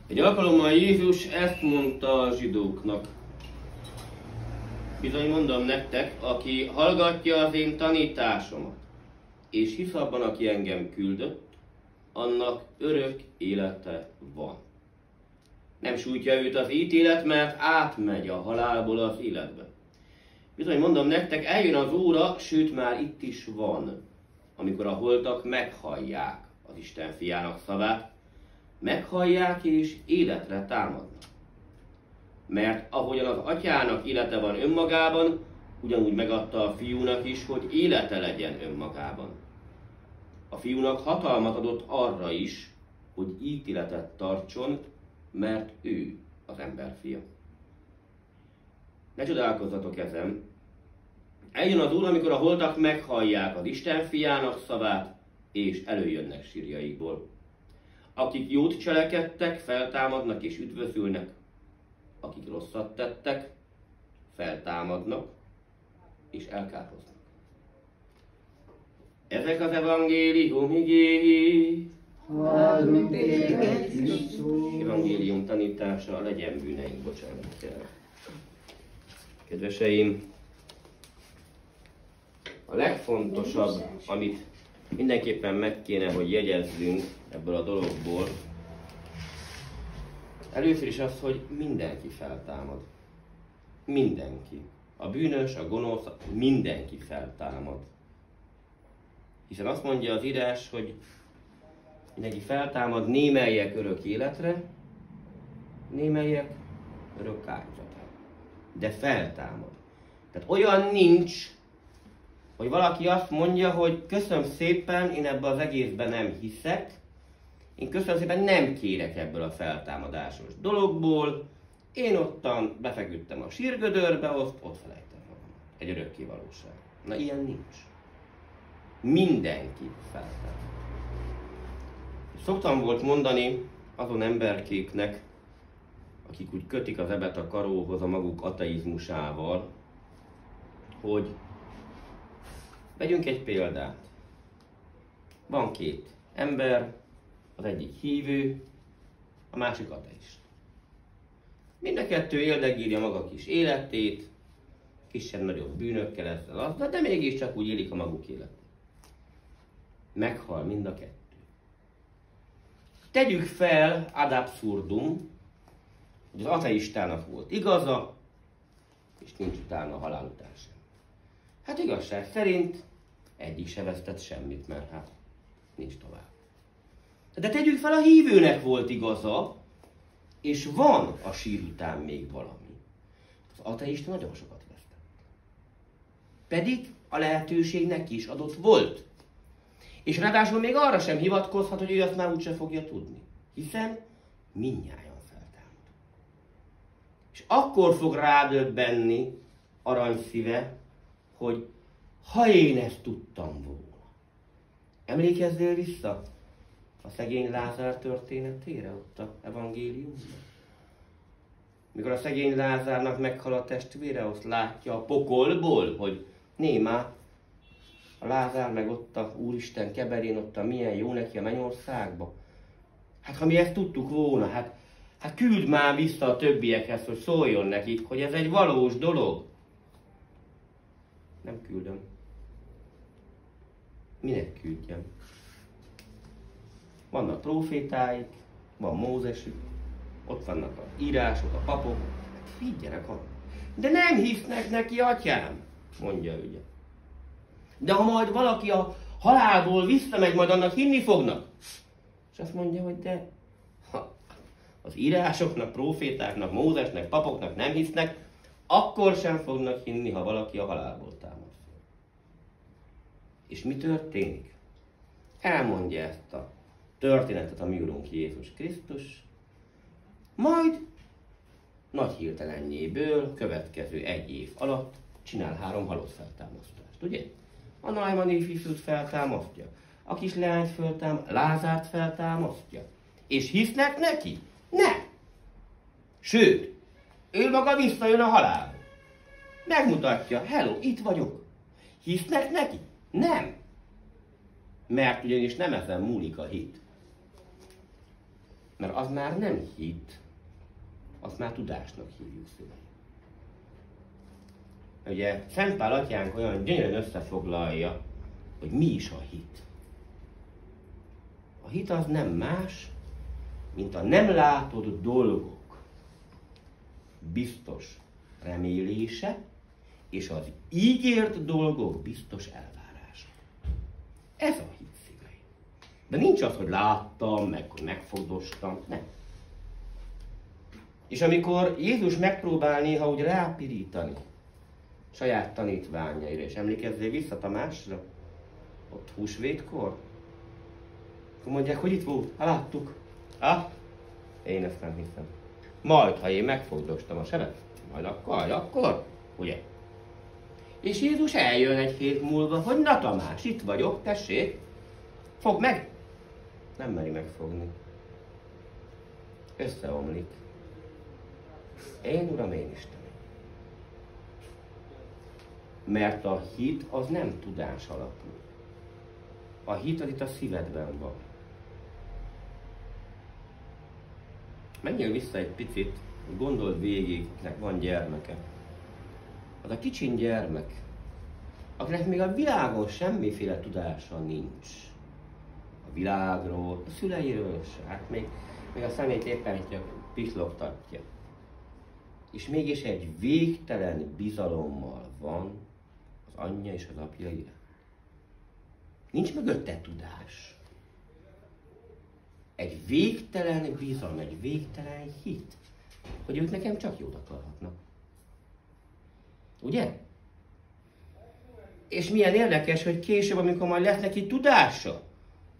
Egy alkalommal Jézus ezt mondta a zsidóknak. Bizony mondom nektek, aki hallgatja az én tanításomat, és hisz abban, aki engem küldött, annak örök élete van. Nem sújtja őt az ítélet, mert átmegy a halálból az életbe. Bizony mondom nektek, eljön az óra, sőt már itt is van, amikor a holtak meghallják az Isten fiának szavát, meghallják és életre támadnak. Mert ahogyan az atyának élete van önmagában, ugyanúgy megadta a fiúnak is, hogy élete legyen önmagában. A fiúnak hatalmat adott arra is, hogy ítéletet tartson, mert ő az ember fia. Ne csodálkozzatok ezen. Eljön az óra, amikor a holtak meghallják az Isten fiának szavát, és előjönnek sírjaikból. Akik jót cselekedtek, feltámadnak és üdvözülnek. Akik rosszat tettek, feltámadnak és elkárhoznak. Ezek az evangélium igéi. Hallunk téged, Krisztus. Evangélium tanítása, legyen bűneink bocsánatjára. Kedveseim, a legfontosabb, amit mindenképpen meg kéne, hogy jegyezzünk ebből a dologból, először is az, hogy mindenki feltámad. Mindenki. A bűnös, a gonosz, mindenki feltámad. Hiszen azt mondja az írás, hogy mindenki feltámad, némelyek örök életre, némelyek örök áldozatra. De feltámad. Tehát olyan nincs, hogy valaki azt mondja, hogy köszönöm szépen, én ebben az egészben nem hiszek, én köszönöm szépen nem kérek ebből a feltámadásos dologból, én ottan befeküdtem a sírgödörbe, ott felejtem magam. Egy örökké valóság. Na ilyen nincs. Mindenki feltámad. Szoktam volt mondani azon emberkéknek, akik úgy kötik az ebet a karóhoz a maguk ateizmusával, hogy vegyünk egy példát. Van két ember, az egyik hívő, a másik ateista. Mind a kettő éldegírja maga kis életét, kisebb-nagyobb bűnökkel ezzel azzal, de mégiscsak úgy élik a maguk életét. Meghal mind a kettő. Tegyük fel ad absurdum, hogy az ateistának volt igaza, és nincs utána a halál után sem. Hát igazság szerint egyik se vesztett semmit, mert hát nincs tovább. De tegyük fel, a hívőnek volt igaza, és van a sír után még valami. Az ateista nagyon sokat vesztett. Pedig a lehetőség neki is adott volt. És ráadásul még arra sem hivatkozhat, hogy ő azt már úgyse fogja tudni. Hiszen mindnyájan feltámad. És akkor fog rádöbbenni aranyszíve, hogy ha én ezt tudtam volna. Emlékezzél vissza a szegény Lázár történetére ott az evangéliumban? Mikor a szegény Lázárnak meghal a testvére, azt látja a pokolból, hogy némá, a Lázár meg ott a Úristen keberén, ott a milyen jó neki a mennyországba. Hát ha mi ezt tudtuk volna, hát küld már vissza a többiekhez, hogy szóljon nekik, hogy ez egy valós dolog. Nem küldöm. Minek küldjem? Vannak prófétáik, van Mózesük, ott vannak az írások, a papok, higgyenek annak. De nem hisznek neki, atyám, mondja ugye. De ha majd valaki a halálból visszamegy, majd annak hinni fognak. És azt mondja, hogy de ha az írásoknak, prófétáknak, Mózesnek, papoknak nem hisznek, akkor sem fognak hinni, ha valaki a halálból támad. És mi történik? Elmondja ezt a történetet a mi Urunk Jézus Krisztus, majd nagy hirtelenjéből következő 1 év alatt csinál 3 halott feltámasztást, ugye? A Naimani fiút feltámasztja, a kis leányt feltámasztja, Lázárt feltámasztja. És hisznek neki? Nem! Sőt, ő maga visszajön a halálba. Megmutatja, hello, itt vagyok. Hisznek neki? Nem! Mert ugyanis nem ezen múlik a hit. Mert az már nem hit, azt már tudásnak hívjuk szülei. Ugye Szent Pál atyánk olyan gyönyörűen összefoglalja, hogy mi is a hit. A hit az nem más, mint a nem látott dolgok biztos remélése, és az ígért dolgok biztos elvárása. Ez a hit szívei. De nincs az, hogy láttam, meg hogy megfogdostam, nem. És amikor Jézus megpróbál néha úgy rápirítani saját tanítványaira, és emlékezzél vissza Tamásra, ott húsvétkor, akkor mondják, hogy itt volt, láttuk. Én ezt nem hiszem. Majd, ha én megfogdostam a sebet, majd akkor, ugye? És Jézus eljön egy hét múlva, hogy na Tamás, itt vagyok, tessék, fogd meg! Nem meri megfogni. Összeomlik. Én Uram, én Istenem. Mert a hit az nem tudás alapú. A hit az itt a szívedben van. Menjél vissza egy picit, gondold végig, nek van gyermeke. Az a kicsin gyermek, akinek még a világon semmiféle tudása nincs. A világról, a szüleiről se, hát még a szemét éppen csak pislogtatja. És mégis egy végtelen bizalommal van az anyja és az apja iránt. Nincs mögötte tudás. Egy végtelen bizalom, egy végtelen hit, hogy ők nekem csak jót akarhatnak. Ugye? És milyen érdekes, hogy később, amikor majd lesz neki tudása,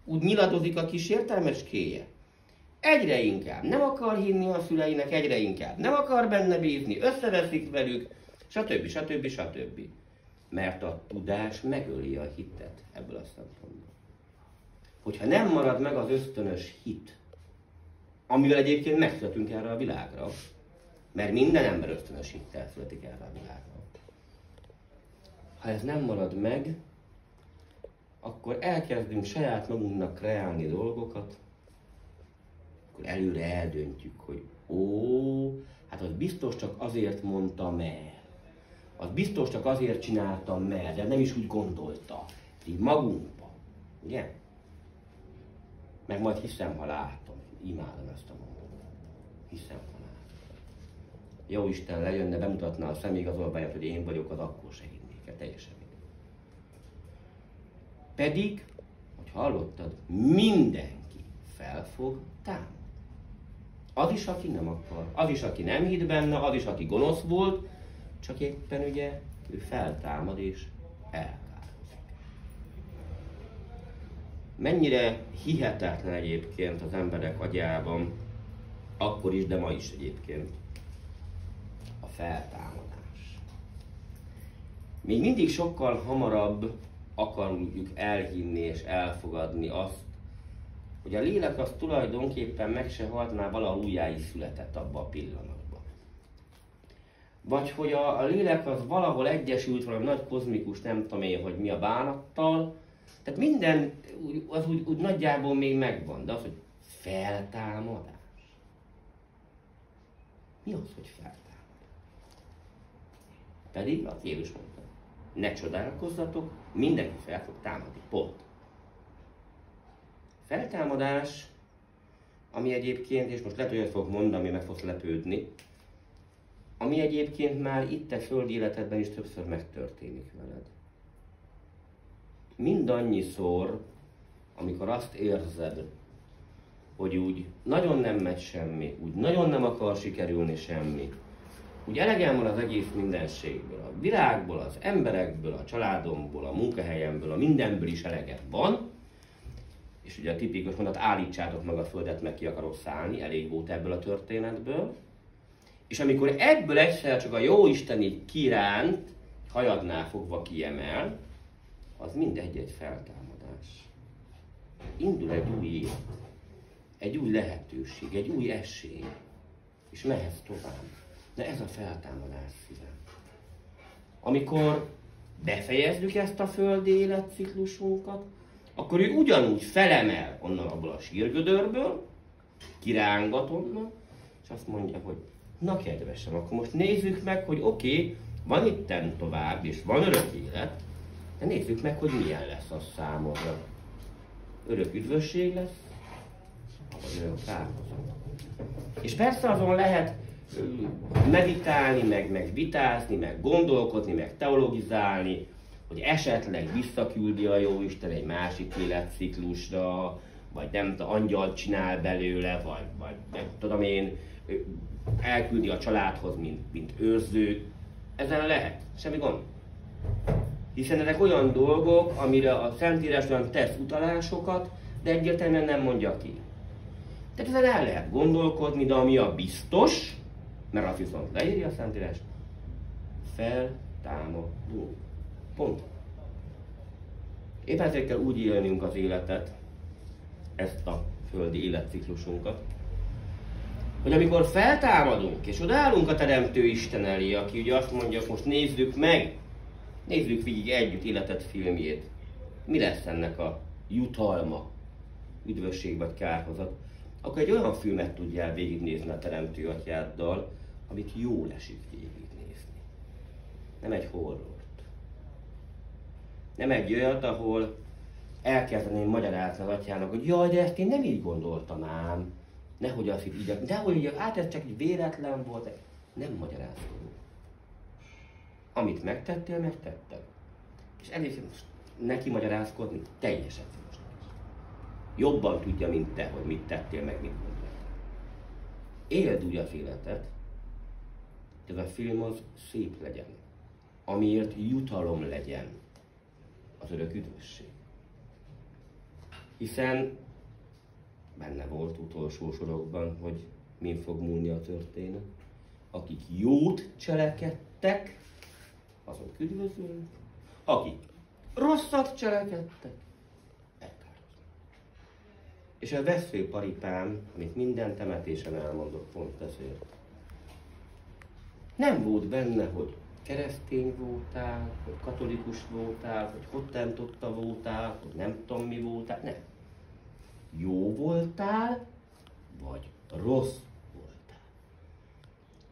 úgy nyiladozik a kis értelmeskéje. Egyre inkább nem akar hinni a szüleinek, egyre inkább nem akar benne bízni, összeveszik velük, stb. Mert a tudás megöli a hitet ebből a szempontból. Hogyha nem marad meg az ösztönös hit, amivel egyébként megszületünk erre a világra, mert minden ember ösztönös hittel születik erre a világra. Ha ez nem marad meg, akkor elkezdünk saját magunknak kreálni dolgokat, akkor előre eldöntjük, hogy hát az biztos csak azért mondta, mert. Az biztos csak azért csináltam, mert, de nem is úgy gondolta. Így magunkban, ugye? Meg majd hiszem, ha látom. Imádom ezt a mondatot. Hiszem, ha látom. Jó Isten lejönne, bemutatná a személyigazolványát, hogy én vagyok, az akkor se hinnék el, teljesen mindegy. Pedig, hogy hallottad, mindenki fel fog támadni. Az is, aki nem akar, az is, aki nem hitt benne, az is, aki gonosz volt, csak éppen ugye ő feltámad és elkározik. Mennyire hihetetlen egyébként az emberek agyában, akkor is, de ma is egyébként, a feltámadás. Még mindig sokkal hamarabb akarjuk elhinni és elfogadni azt, hogy a lélek az tulajdonképpen meg se halt, már valahol újjá is született abban a pillanatban. Vagy hogy a lélek az valahol egyesült valami nagy kozmikus, nem tudom én, hogy mi a bánattal. Tehát minden az úgy nagyjából még megvan, de az, hogy feltámadás. Mi az, hogy feltámadás? Pedig a Jézus mondta, ne csodálkozzatok, mindenki fel fog támadni, pont. Feltámadás, ami egyébként, és most lehet, hogy ezt fogok mondani, ami meg fogsz lepődni, ami egyébként már itt a földi életedben is többször megtörténik veled. Mindannyiszor, amikor azt érzed, hogy úgy nagyon nem megy semmi, úgy nagyon nem akar sikerülni semmi, úgy elegem van az egész mindenségből, a világból, az emberekből, a családomból, a munkahelyemből, a mindenből is eleged van, és ugye a tipikus mondat, állítsátok meg a földet, meg ki akarok szállni, elég volt ebből a történetből. És amikor ebből egyszer csak a Jóisten így kiránt, hajadnál fogva kiemel, az mindegy egy feltámadás. Indul egy új élet, egy új lehetőség, egy új esély, és mehetsz tovább. De ez a feltámadás szívem. Amikor befejezzük ezt a földi életciklusunkat, akkor ő ugyanúgy felemel onnan abból a sírgödörből, kirángat onnan, és azt mondja, hogy na kedvesem, akkor most nézzük meg, hogy oké, van itten tovább, és van örök élet, de nézzük meg, hogy milyen lesz az számodra. Örök üdvösség lesz, vagy örök kárhozat. És persze azon lehet meditálni, meg vitázni, meg gondolkodni, meg teologizálni, hogy esetleg visszaküldi a Jóisten egy másik életciklusra, vagy nem tudom, angyalt csinál belőle, vagy nem tudom én, elküldi a családhoz, mint őrző. Ezen lehet, semmi gond. Hiszen ezek olyan dolgok, amire a Szentírásban tesz utalásokat, de egyértelműen nem mondja ki. Tehát ezen el lehet gondolkodni, de ami a biztos, mert azt viszont leírja a Szentírás, feltámadunk. Pont. Éppen ezért kell úgy élnünk az életet, ezt a földi életciklusunkat, hogy amikor feltámadunk, és odaállunk a Teremtő Isten elé, aki ugye azt mondja, most nézzük meg, nézzük végig együtt életet filmjét, mi lesz ennek a jutalma, üdvösség vagy kárhozat, akkor egy olyan filmet tudjál végignézni a Teremtő Atyáddal, amit jól esik végignézni. Nem egy horrort. Nem egy olyat, ahol elkezdeném magyarázni az atyának, hogy jaj, de ezt én nem így gondoltam ám. Nehogy azt így, dehogy így, hát ez csak egy véletlen volt. Nem magyarázkodunk. Amit megtettél, megtetted. És elég neki magyarázkodni teljesen fölösleges. Jobban tudja, mint te, hogy mit tettél, meg mit gondoltál. Éld úgy az életet, hogy ez a film az szép legyen. Amiért jutalom legyen az örök üdvösség. Hiszen benne volt utolsó sorokban, hogy min fog múlni a történet. Akik jót cselekedtek, azok üdvözülnek. Akik rosszat cselekedtek, elkároznak. És a veszőparipám, amit minden temetésen elmondok pont ezért, nem volt benne, hogy keresztény voltál, hogy katolikus voltál, hogy hottentotta voltál, hogy nem tudom mi voltál, nem. Jó voltál, vagy rossz voltál.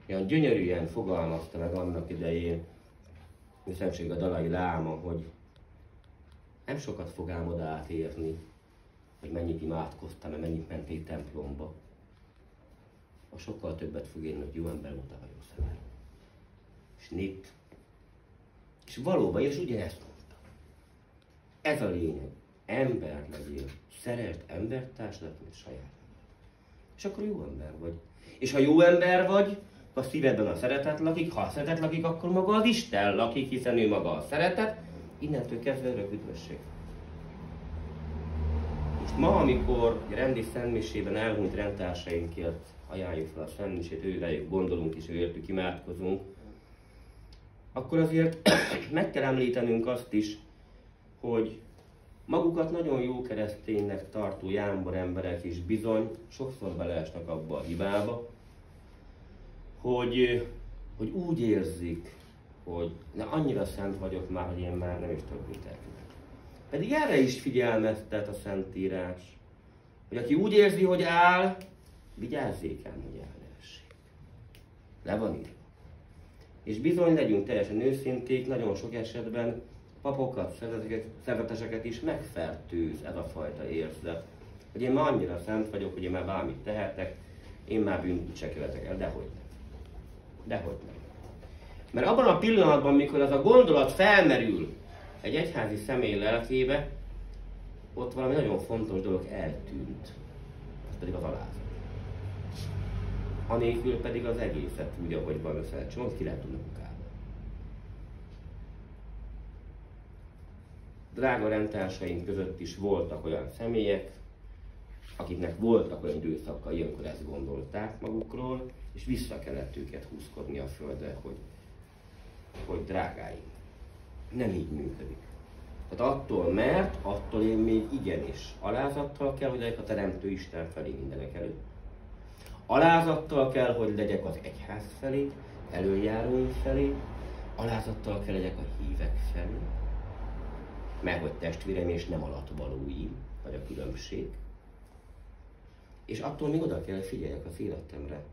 Olyan gyönyörűen fogalmazta meg annak idején Szentsége a Dalai Láma, hogy nem sokat fog ám oda átérni, hogy mennyit imádkoztam, mert mennyit mentél templomba. A sokkal többet fog érni, hogy jó ember volt a hajószemel. És nit. És valóban, és ugyanezt mondta. Ez a lényeg. Ember legyél. Szeresd embertársadat, mint saját ember. És akkor jó ember vagy. És ha jó ember vagy, a szívedben a szeretet lakik, ha a szeretet lakik, akkor maga az Isten lakik, hiszen ő maga a szeretet, innentől kezdve örök üdvösség. Most ma, amikor a rendi szentmisében elhunyt rendtársainkért ajánljuk fel a szentmisét, őrejük gondolunk és őértük imádkozunk, akkor azért meg kell említenünk azt is, hogy magukat nagyon jó kereszténynek tartó jámbor emberek is bizony sokszor beleesnek abba a hibába, hogy úgy érzik, hogy annyira szent vagyok már, hogy én már nem is tudok mit elkövetni. Pedig erre is figyelmeztet a Szentírás, hogy aki úgy érzi, hogy áll, vigyázzék ám, hogy elleessék. Le van írva. És bizony legyünk teljesen őszinték, nagyon sok esetben papokat, szerzeteseket is megfertőz ez a fajta érzet. Hogy én már annyira szent vagyok, hogy én már bármit tehetek, én már bűnt se követek el, dehogy nem. Dehogy nem. Mert abban a pillanatban, mikor ez a gondolat felmerül egy egyházi személy lelkébe, ott valami nagyon fontos dolog eltűnt. Az pedig az alázat. Anélkül pedig az egészet úgy, ahogy van összecsomót, ki lehet tudni munkálni. Drága rendtársaink között is voltak olyan személyek, akiknek voltak olyan időszakai, amikor ezt gondolták magukról, és vissza kellett őket húzkodni a földre, hogy drágáim, nem így működik. Tehát attól én még igenis alázattal kell, hogy legyek a Teremtő Isten felé mindenek előtt. Alázattal kell, hogy legyek az egyház felé, előjáróink felé, alázattal kell legyek a hívek felé, mert hogy testvérem és nem alatvalóim, vagy a különbség. És attól még oda kell figyeljek az életemre,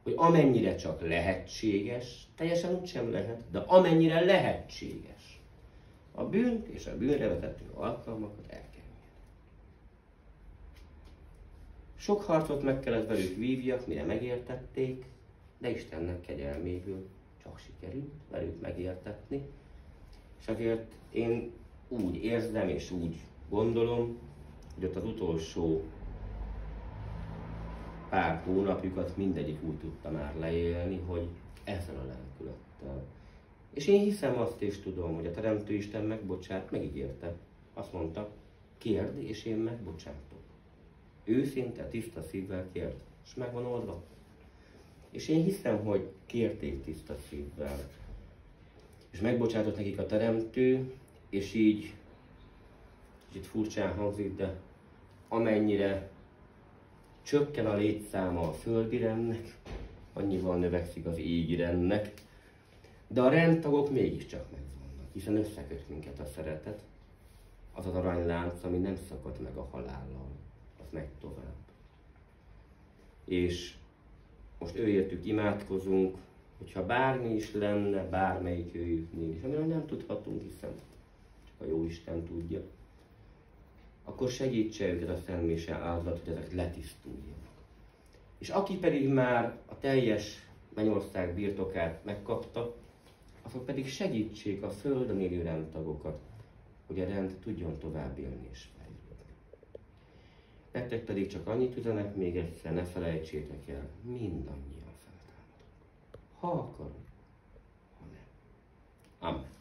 hogy amennyire csak lehetséges, teljesen úgysem lehet, de amennyire lehetséges, a bűnt és a bűnre vezető alkalmakat elkerülni. Sok harcot meg kellett velük vívjak, mire megértették, de Istennek kegyelméből csak sikerült velük megértetni. És azért én úgy érzem és úgy gondolom, hogy ott az utolsó pár hónapjukat mindegyik úgy tudta már leélni, hogy ezzel a lelkülettel. És én hiszem azt és tudom, hogy a Teremtő Isten megbocsát, megígérte. Azt mondta, kérd és én megbocsátok. Őszinte, tiszta szívvel kérd, és meg van oldva. És én hiszem, hogy kérték tiszta szívvel. És megbocsátott nekik a Teremtő, és így, kicsit furcsán hangzik, de amennyire csökken a létszáma a földi rendnek, annyival növekszik az égi rendnek, de a rendtagok mégiscsak megvannak, hiszen összeköt minket a szeretet, az az aranylánc, ami nem szakad meg a halállal, az megy tovább. És most őértük imádkozunk, hogyha bármi is lenne, bármelyik őjüknél is, amiről nem tudhatunk, hiszen csak a Jóisten tudja, akkor segítse őket a szentmise áldozat, hogy ezek letisztuljanak. És aki pedig már a teljes mennyország birtokát megkapta, azok pedig segítsék a földön élő rendtagokat, hogy a rend tudjon tovább élni és fejlődni. Nektek pedig csak annyit üzenek még egyszer, ne felejtsétek el, mindannyian feltámadunk. Ha akarod, ha nem. Amen.